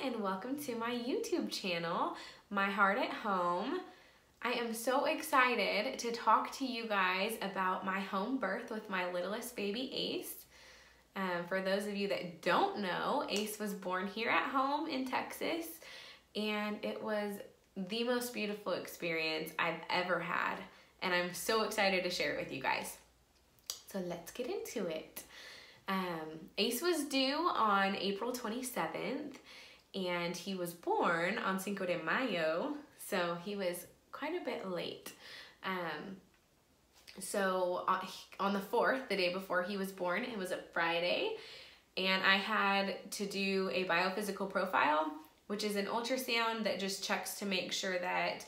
and welcome to my YouTube channel, My Heart at Home. I am so excited to talk to you guys about my home birth with my littlest baby Ace. For those of you that don't know, Ace was born here at home in Texas, and it was the most beautiful experience I've ever had, and I'm so excited to share it with you guys. So let's get into it. Ace was due on April 27th, and he was born on Cinco de Mayo, so he was quite a bit late. So on the 4th, the day before he was born, it was a Friday, and I had to do a biophysical profile, which is an ultrasound that just checks to make sure that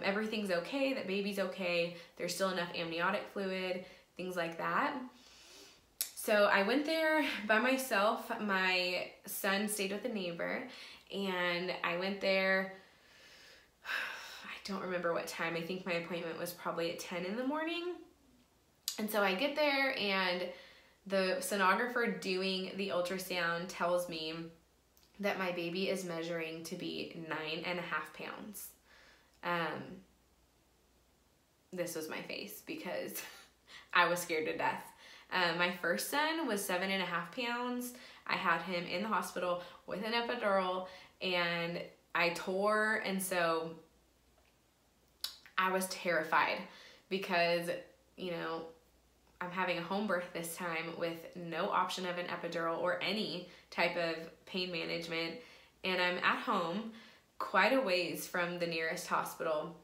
everything's okay, that baby's okay, there's still enough amniotic fluid, things like that. So I went there by myself. My son stayed with a neighbor, and I went there, I don't remember what time. I think my appointment was probably at 10 in the morning. And so I get there, and the sonographer doing the ultrasound tells me that my baby is measuring to be 9.5 pounds. This was my face because I was scared to death. My first son was 7.5 pounds. I had him in the hospital with an epidural, and I tore, and so I was terrified because, you know, I'm having a home birth this time with no option of an epidural or any type of pain management, and I'm at home quite a ways from the nearest hospital.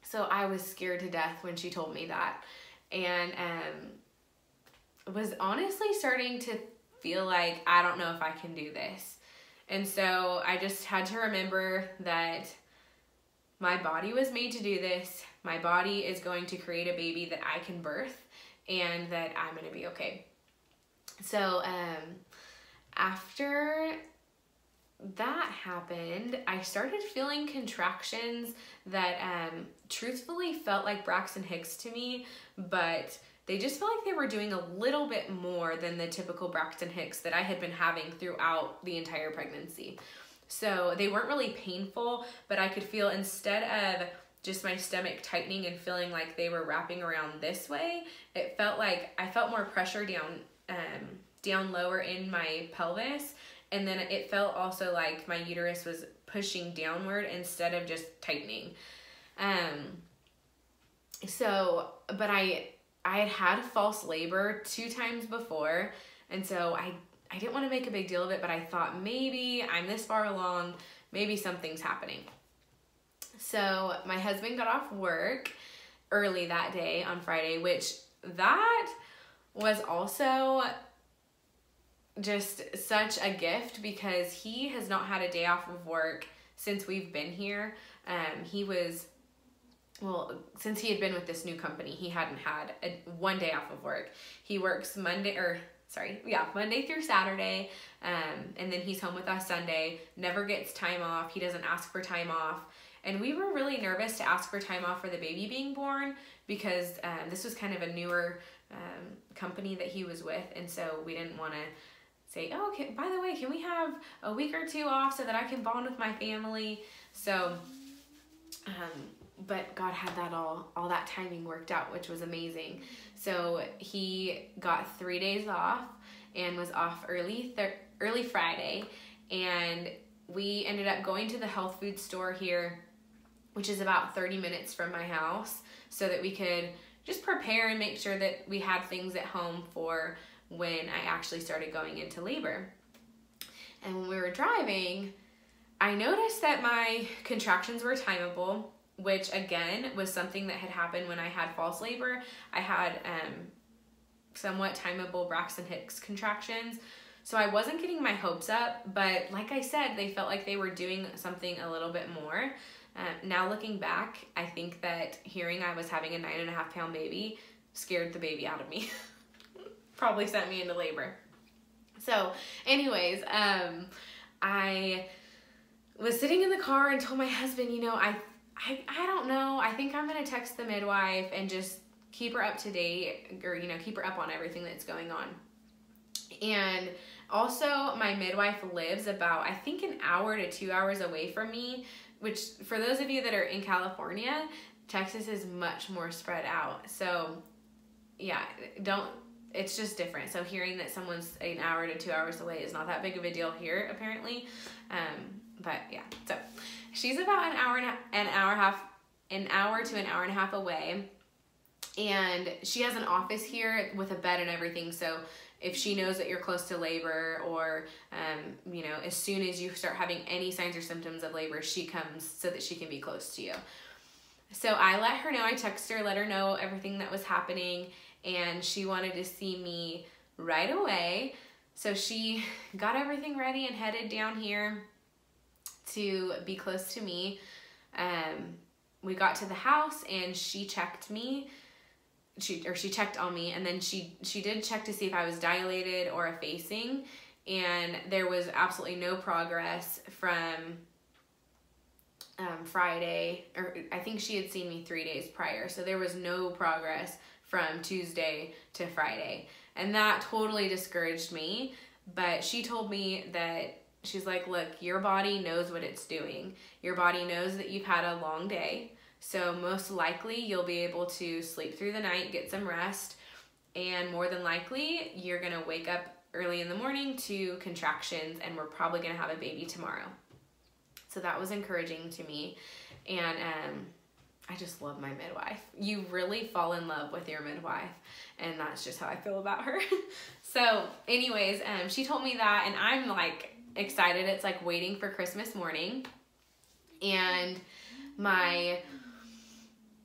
So I was scared to death when she told me that, and was honestly starting to feel like, I don't know if I can do this. And so I just had to remember that my body was made to do this. My body is going to create a baby that I can birth, and that I'm going to be okay. So after that happened, I started feeling contractions that truthfully felt like Braxton Hicks to me, but they just felt like they were doing a little bit more than the typical Braxton Hicks that I had been having throughout the entire pregnancy. So they weren't really painful, but I could feel, instead of just my stomach tightening and feeling like they were wrapping around this way, it felt like I felt more pressure down lower in my pelvis, and then it felt also like my uterus was pushing downward instead of just tightening. But I had had false labor 2 times before, and so I didn't want to make a big deal of it, but I thought maybe I'm this far along, maybe something's happening. So my husband got off work early that day on Friday, which that was also just such a gift because he has not had a day off of work since we've been here. Since he had been with this new company, he hadn't had one day off of work. He works Monday through Saturday, and then he's home with us Sunday, never gets time off. He doesn't ask for time off. And we were really nervous to ask for time off for the baby being born because this was kind of a newer company that he was with, and so we didn't want to say, oh, okay, by the way, can we have a week or 2 off so that I can bond with my family? So, but God had that all that timing worked out, which was amazing. So he got 3 days off and was off early Friday, and we ended up going to the health food store here, which is about 30 minutes from my house, so that we could just prepare and make sure that we had things at home for when I actually started going into labor. And when we were driving, I noticed that my contractions were timeable, which again was something that had happened when I had false labor. I had somewhat timeable Braxton Hicks contractions. So I wasn't getting my hopes up, but like I said, they felt like they were doing something a little bit more. Now looking back, I think that hearing I was having a 9.5 pound baby scared the baby out of me. Probably sent me into labor. So anyways, I was sitting in the car and told my husband, you know, I don't know, I think I'm gonna text the midwife and just keep her up to date, or, you know, keep her up on everything that's going on. And also my midwife lives about, I think, an hour to 2 hours away from me, which for those of you that are in California, Texas is much more spread out. So yeah, it's just different. So hearing that someone's an hour to 2 hours away is not that big of a deal here, apparently. But yeah, so she's about an hour to an hour and a half away. And she has an office here with a bed and everything. So if she knows that you're close to labor, or, you know, as soon as you start having any signs or symptoms of labor, she comes so that she can be close to you. So I let her know, I texted her, let her know everything that was happening, and she wanted to see me right away. So she got everything ready and headed down here to be close to me. We got to the house and she checked me. She checked on me, and then she did check to see if I was dilated or effacing, and there was absolutely no progress from Friday, or I think she had seen me 3 days prior, so there was no progress from Tuesday to Friday, and that totally discouraged me. But she told me that, she's like, look, your body knows what it's doing. Your body knows that you've had a long day. So most likely you'll be able to sleep through the night, get some rest, and more than likely you're gonna wake up early in the morning to contractions, and we're probably gonna have a baby tomorrow. So that was encouraging to me. And I just love my midwife. You really fall in love with your midwife, and that's just how I feel about her. So anyways, she told me that, and I'm like excited. It's like waiting for Christmas morning, and my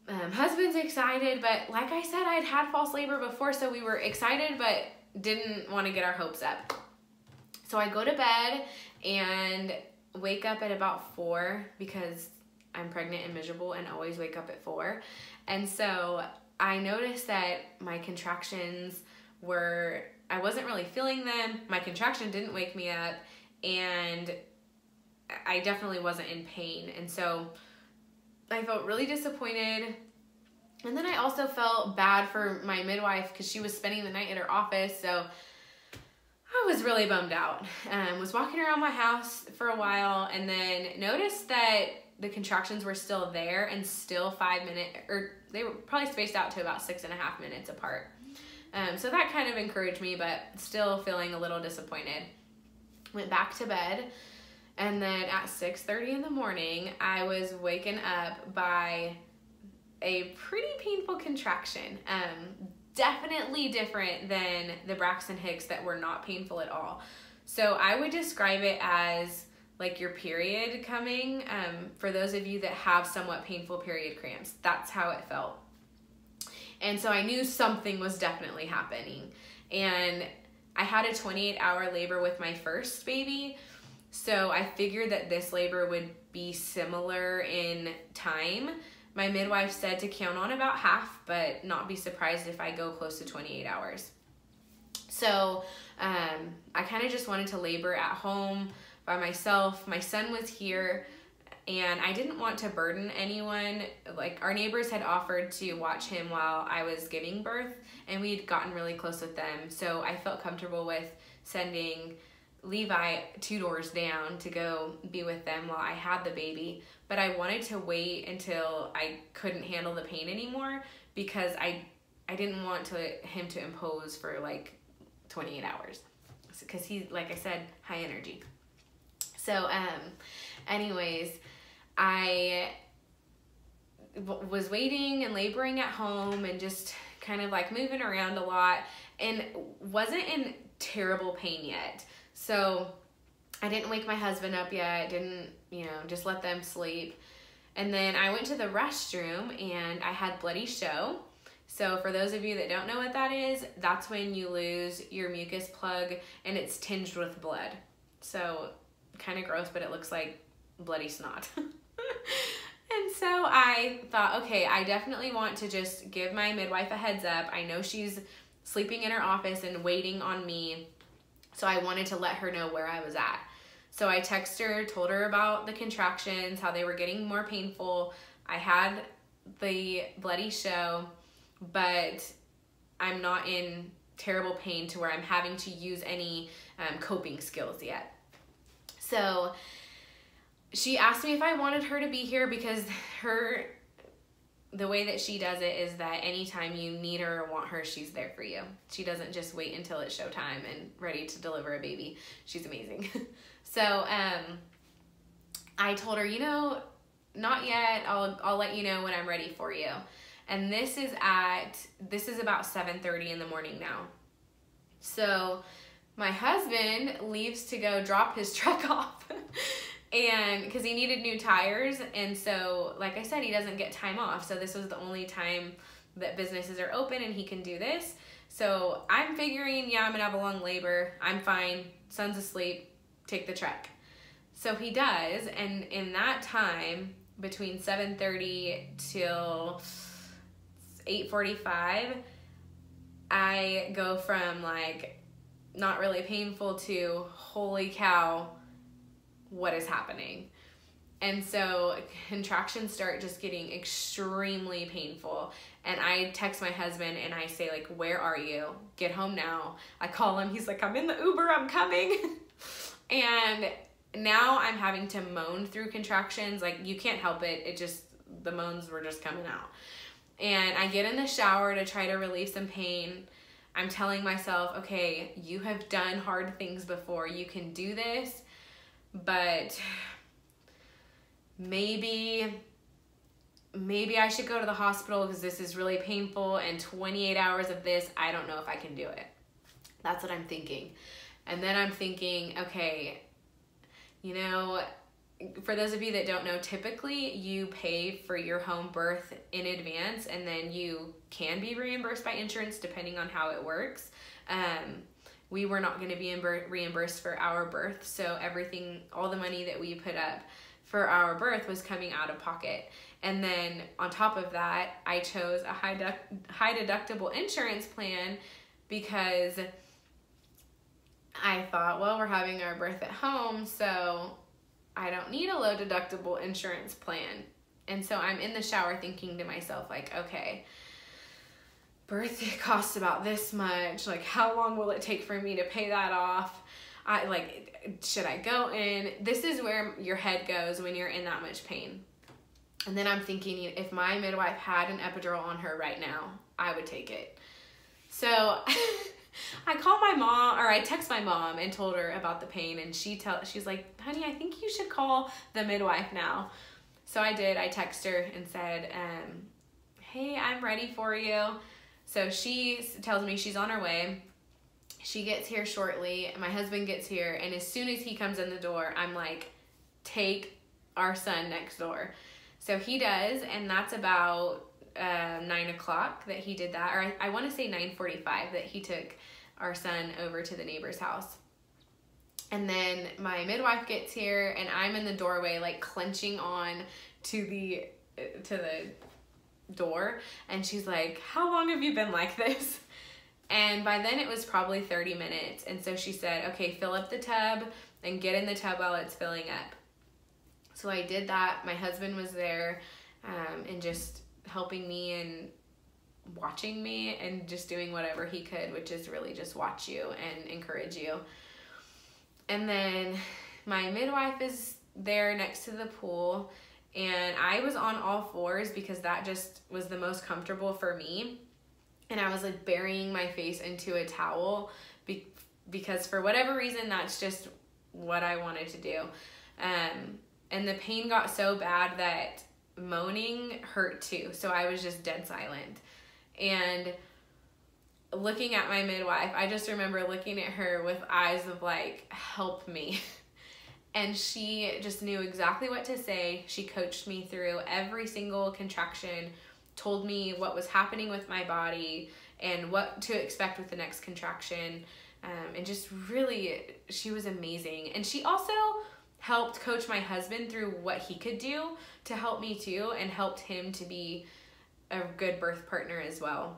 husband's excited, but like I said, I'd had false labor before, so we were excited but didn't want to get our hopes up. So I go to bed and wake up at about 4 because I'm pregnant and miserable and always wake up at 4. And so I noticed that my contractions I wasn't really feeling them. My contraction didn't wake me up, and I definitely wasn't in pain. And so I felt really disappointed. And then I also felt bad for my midwife because she was spending the night at her office. So I was really bummed out. Was walking around my house for a while, and then noticed that the contractions were still there and still 5 minutes, or they were probably spaced out to about 6.5 minutes apart. So that kind of encouraged me, but still feeling a little disappointed. Went back to bed. And then at 6:30 in the morning, I was waken up by a pretty painful contraction. Definitely different than the Braxton Hicks that were not painful at all. So I would describe it as like your period coming. For those of you that have somewhat painful period cramps, that's how it felt. And so I knew something was definitely happening. And I had a 28-hour labor with my first baby. So I figured that this labor would be similar in time. My midwife said to count on about half, but not be surprised if I go close to 28 hours. So I kind of just wanted to labor at home by myself. My son was here, and I didn't want to burden anyone. Like, our neighbors had offered to watch him while I was giving birth, and we'd gotten really close with them. So I felt comfortable with sending Levi 2 doors down to go be with them while I had the baby. But I wanted to wait until I couldn't handle the pain anymore, because I didn't want him to impose for like 28 hours, because he's, like I said, high energy. So anyways, I was waiting and laboring at home and just kind of like moving around a lot, and wasn't in terrible pain yet. So I didn't wake my husband up yet, didn't, just let them sleep. And then I went to the restroom and I had bloody show. So for those of you that don't know what that is, that's when you lose your mucus plug and it's tinged with blood. So kind of gross, but it looks like bloody snot. And so I thought, okay, I definitely want to just give my midwife a heads up. I know she's sleeping in her office and waiting on me, so I wanted to let her know where I was at. So I texted her, told her about the contractions, how they were getting more painful. I had the bloody show, but I'm not in terrible pain to where I'm having to use any coping skills yet. So she asked me if I wanted her to be here because the way that she does it is that anytime you need her or want her, she's there for you. She doesn't just wait until it's showtime and ready to deliver a baby. She's amazing. So I told her, not yet. I'll let you know when I'm ready for you. And this is about 7:30 in the morning now. So my husband leaves to go drop his truck off and because he needed new tires. And so, like I said, he doesn't get time off. So this was the only time that businesses are open and he can do this. So I'm figuring, I'm gonna have a long labor. I'm fine. Son's asleep. Take the truck. So he does. And in that time, between 7:30 till 8:45, I go from like not really painful to holy cow, what is happening? And so contractions start just getting extremely painful. And I text my husband and I say, like, where are you? Get home now. I call him. He's like, I'm in the Uber. I'm coming. And now I'm having to moan through contractions. Like, you can't help it. The moans were just coming out. And I get in the shower to try to relieve some pain. I'm telling myself, okay, you have done hard things before. You can do this, but maybe I should go to the hospital because this is really painful, and 28 hours of this, I don't know if I can do it. That's what I'm thinking. And then I'm thinking, okay, for those of you that don't know, typically you pay for your home birth in advance and then you can be reimbursed by insurance depending on how it works. We were not going to be reimbursed for our birth, so all the money that we put up for our birth was coming out of pocket. And then on top of that, I chose a high deductible insurance plan because I thought, well, we're having our birth at home, so I don't need a low deductible insurance plan. And so I'm in the shower thinking to myself, like, okay, birth costs about this much. Like, how long will it take for me to pay that off? Should I go in? This is where your head goes when you're in that much pain. And then I'm thinking, if my midwife had an epidural on her right now, I would take it. So I call my mom, or I text my mom and told her about the pain, and she's like, honey, I think you should call the midwife now. So I did. I texted her and said, hey, I'm ready for you. So she tells me she's on her way. She gets here shortly. My husband gets here, and as soon as he comes in the door, I'm like, take our son next door. So he does, and that's about 9 o'clock that he did that, or I want to say 9:45 that he took our son over to the neighbor's house. And then my midwife gets here, and I'm in the doorway, like clenching on to the door, and she's like, how long have you been like this? And by then it was probably 30 minutes. And so she said, okay, fill up the tub and get in the tub while it's filling up. So I did that. My husband was there and just helping me and watching me and just doing whatever he could, which is really just watch you and encourage you. And then my midwife is there next to the pool, and I was on all fours because that just was the most comfortable for me. And I was like burying my face into a towel because for whatever reason, that's just what I wanted to do. And the pain got so bad that moaning hurt too. So I was just dead silent. And looking at my midwife, I just remember looking at her with eyes of like, help me. And she just knew exactly what to say. She coached me through every single contraction, told me what was happening with my body and what to expect with the next contraction. And just really, she was amazing. And she also helped coach my husband through what he could do to help me too, and helped him to be a good birth partner as well.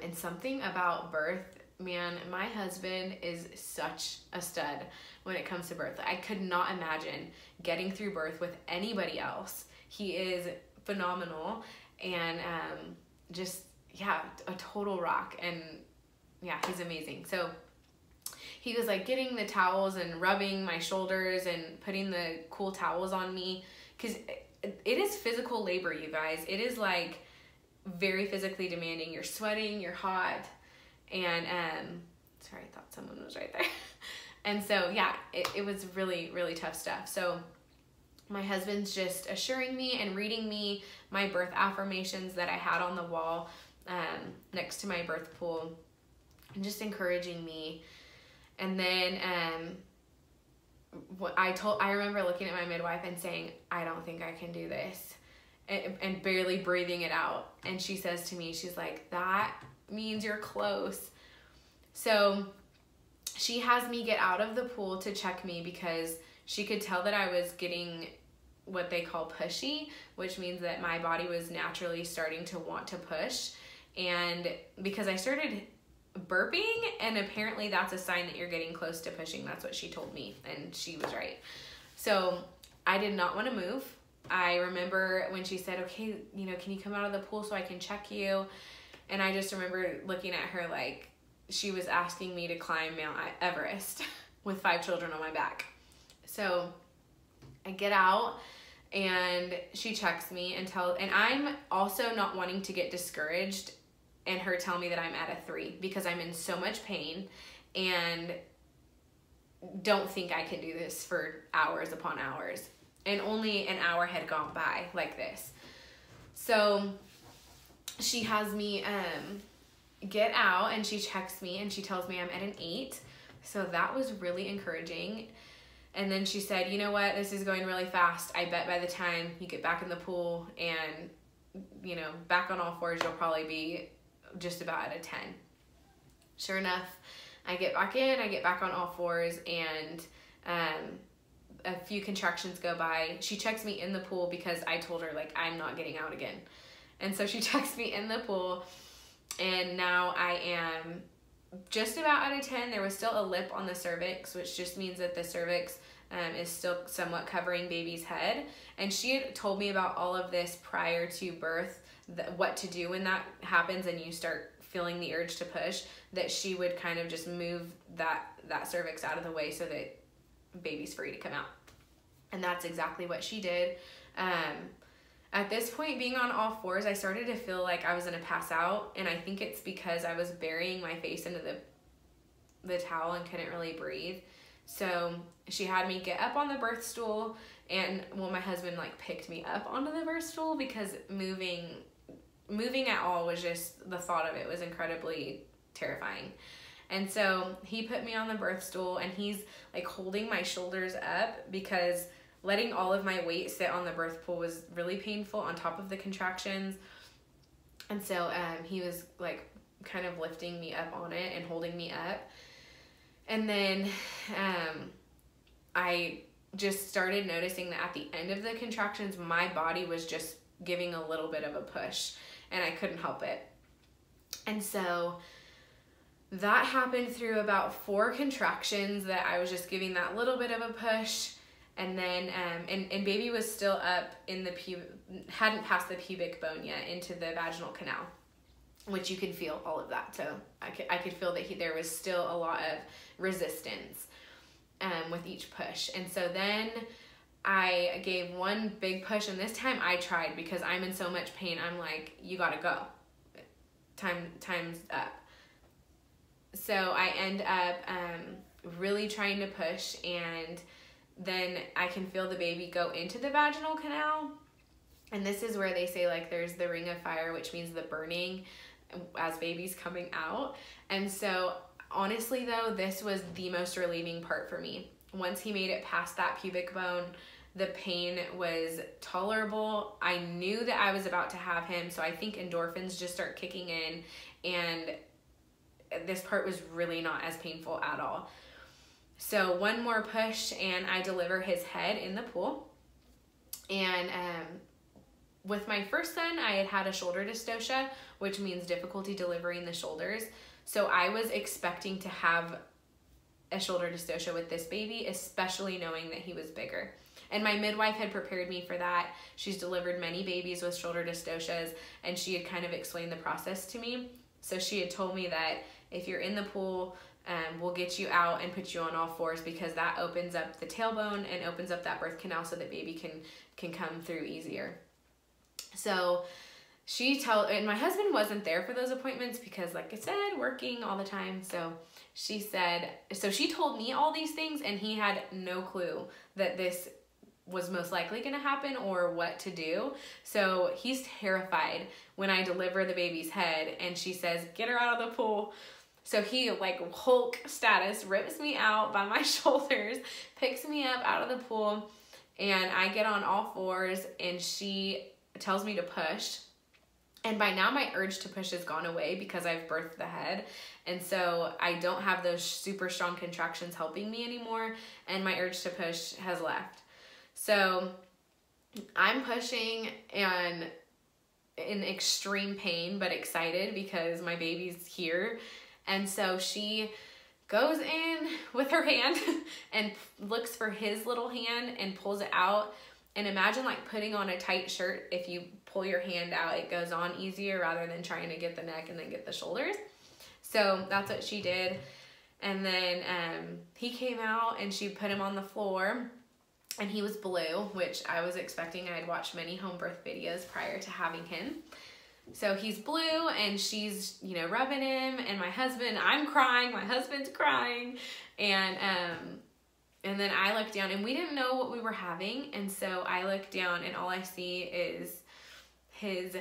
And something about birth, man, my husband is such a stud when it comes to birth. I could not imagine getting through birth with anybody else. He is phenomenal and just, yeah, a total rock. And yeah, he's amazing. So he was like getting the towels and rubbing my shoulders and putting the cool towels on me, because it is physical labor, you guys. It is like very physically demanding. You're sweating, you're hot, and sorry, I thought someone was right there. And so yeah, it was really, really tough stuff. So my husband's just assuring me and reading me my birth affirmations that I had on the wall next to my birth pool, and just encouraging me. And then I remember looking at my midwife and saying, I don't think I can do this, and barely breathing it out. And she says to me, she's like, that means you're close. So she has me get out of the pool to check me, because she could tell that I was getting what they call pushy, which means that my body was naturally starting to want to push. And because I started burping, and apparently that's a sign that you're getting close to pushing. That's what she told me, and she was right. So I did not want to move. I remember when she said, okay, you know, can you come out of the pool so I can check you? And I just remember looking at her like she was asking me to climb Mount Everest with 5 children on my back. So I get out, and she checks me and I'm also not wanting to get discouraged and her tell me that I'm at a 3, because I'm in so much pain and don't think I can do this for hours upon hours. And only an hour had gone by like this. So she has me get out, and she checks me, and she tells me I'm at an 8. So that was really encouraging. And then she said, you know what, this is going really fast. I bet by the time you get back in the pool and, you know, back on all fours, you'll probably be just about at a 10. Sure enough, I get back in, I get back on all fours, and a few contractions go by. She checks me in the pool because I told her, like, I'm not getting out again. And so she checks me in the pool, and now I am just about at a 10. There was still a lip on the cervix, which just means that the cervix is still somewhat covering baby's head. And she had told me about all of this prior to birth, what to do when that happens and you start feeling the urge to push, that she would kind of just move that cervix out of the way so that baby's free to come out. And that's exactly what she did. At this point, being on all fours, I started to feel like I was gonna pass out, and I think it's because I was burying my face into the towel and couldn't really breathe. So she had me get up on the birth stool, and well, my husband like picked me up onto the birth stool, because moving at all was just, the thought of it was incredibly terrifying. And so he put me on the birth stool, and he's like holding my shoulders up, because letting all of my weight sit on the birth pool was really painful on top of the contractions. And so he was like kind of lifting me up on it and holding me up. And then I just started noticing that at the end of the contractions, my body was just giving a little bit of a push, and I couldn't help it. And so that happened through about 4 contractions, that I was just giving that little bit of a push. And then, and baby was still up in the hadn't passed the pubic bone yet into the vaginal canal, which you can feel all of that. So I could feel that there was still a lot of resistance with each push. And so then I gave one big push, and this time I tried, because I'm in so much pain. I'm like, you gotta go. Time's up. So I end up really trying to push, and then I can feel the baby go into the vaginal canal. And this is where they say, like, there's the ring of fire, which means the burning as baby's coming out. And so honestly though, this was the most relieving part for me. Once he made it past that pubic bone, the pain was tolerable. I knew that I was about to have him, so I think endorphins just start kicking in, and this part was really not as painful at all. So one more push, and I deliver his head in the pool. And with my first son, I had a shoulder dystocia, which means difficulty delivering the shoulders. So I was expecting to have a shoulder dystocia with this baby, especially knowing that he was bigger. And my midwife had prepared me for that. She's delivered many babies with shoulder dystocias, and she had kind of explained the process to me. So she had told me that if you're in the pool, we'll get you out and put you on all fours, because that opens up the tailbone and opens up that birth canal so that baby can come through easier. So and my husband wasn't there for those appointments because, like I said, working all the time. So she told me all these things, and he had no clue that this was most likely going to happen or what to do. So he's terrified when I deliver the baby's head and she says, get her out of the pool. So he, like Hulk status, rips me out by my shoulders, picks me up out of the pool, and I get on all fours, and she tells me to push. And by now my urge to push has gone away because I've birthed the head. And so I don't have those super strong contractions helping me anymore, and my urge to push has left. So I'm pushing and in extreme pain, but excited because my baby's here. And so she goes in with her hand and looks for his little hand and pulls it out. And imagine like putting on a tight shirt. If you pull your hand out, it goes on easier rather than trying to get the neck and then get the shoulders. So that's what she did. And then he came out and she put him on the floor, and he was blue, which I was expecting. I had watched many home birth videos prior to having him. So he's blue, and she's, you know, rubbing him, and I'm crying, my husband's crying, and then I look down, and we didn't know what we were having, and so I look down, and all I see is his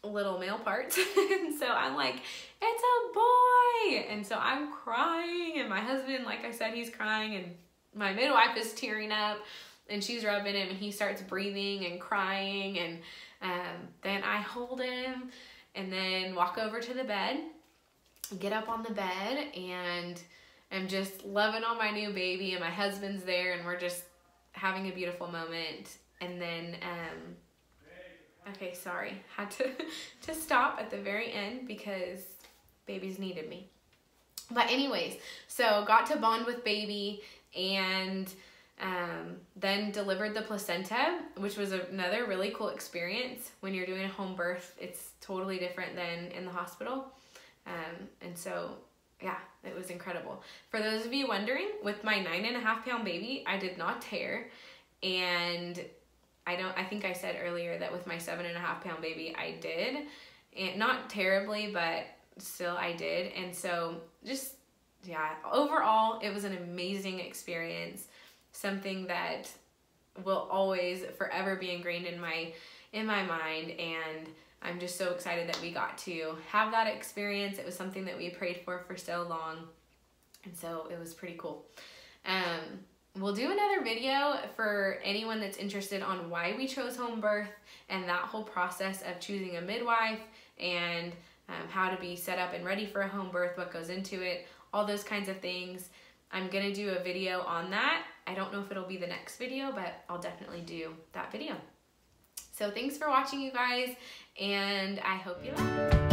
little male parts. And so I'm like, it's a boy, and so I'm crying, and my husband, like I said, he's crying, and my midwife is tearing up, and she's rubbing him, and he starts breathing and crying, and then I hold him and then walk over to the bed, get up on the bed, and I'm just loving on my new baby, and my husband's there, and we're just having a beautiful moment. And then, okay, sorry, had to stop at the very end because babies needed me. But anyways, so got to bond with baby, and then delivered the placenta, which was another really cool experience. When you're doing a home birth, it's totally different than in the hospital. And so, yeah, it was incredible. For those of you wondering, with my 9.5-pound baby, I did not tear. And I think I said earlier that with my 7.5-pound baby, I did. And not terribly, but still I did. And so just, yeah, overall, it was an amazing experience. Something that will always forever be ingrained in my mind, and I'm just so excited that we got to have that experience. It was something that we prayed for so long, and so it was pretty cool. We'll do another video for anyone that's interested on why we chose home birth and that whole process of choosing a midwife, and how to be set up and ready for a home birth, what goes into it, all those kinds of things. I'm gonna do a video on that. I don't know if it'll be the next video, but I'll definitely do that video. So thanks for watching, you guys, and I hope you like it.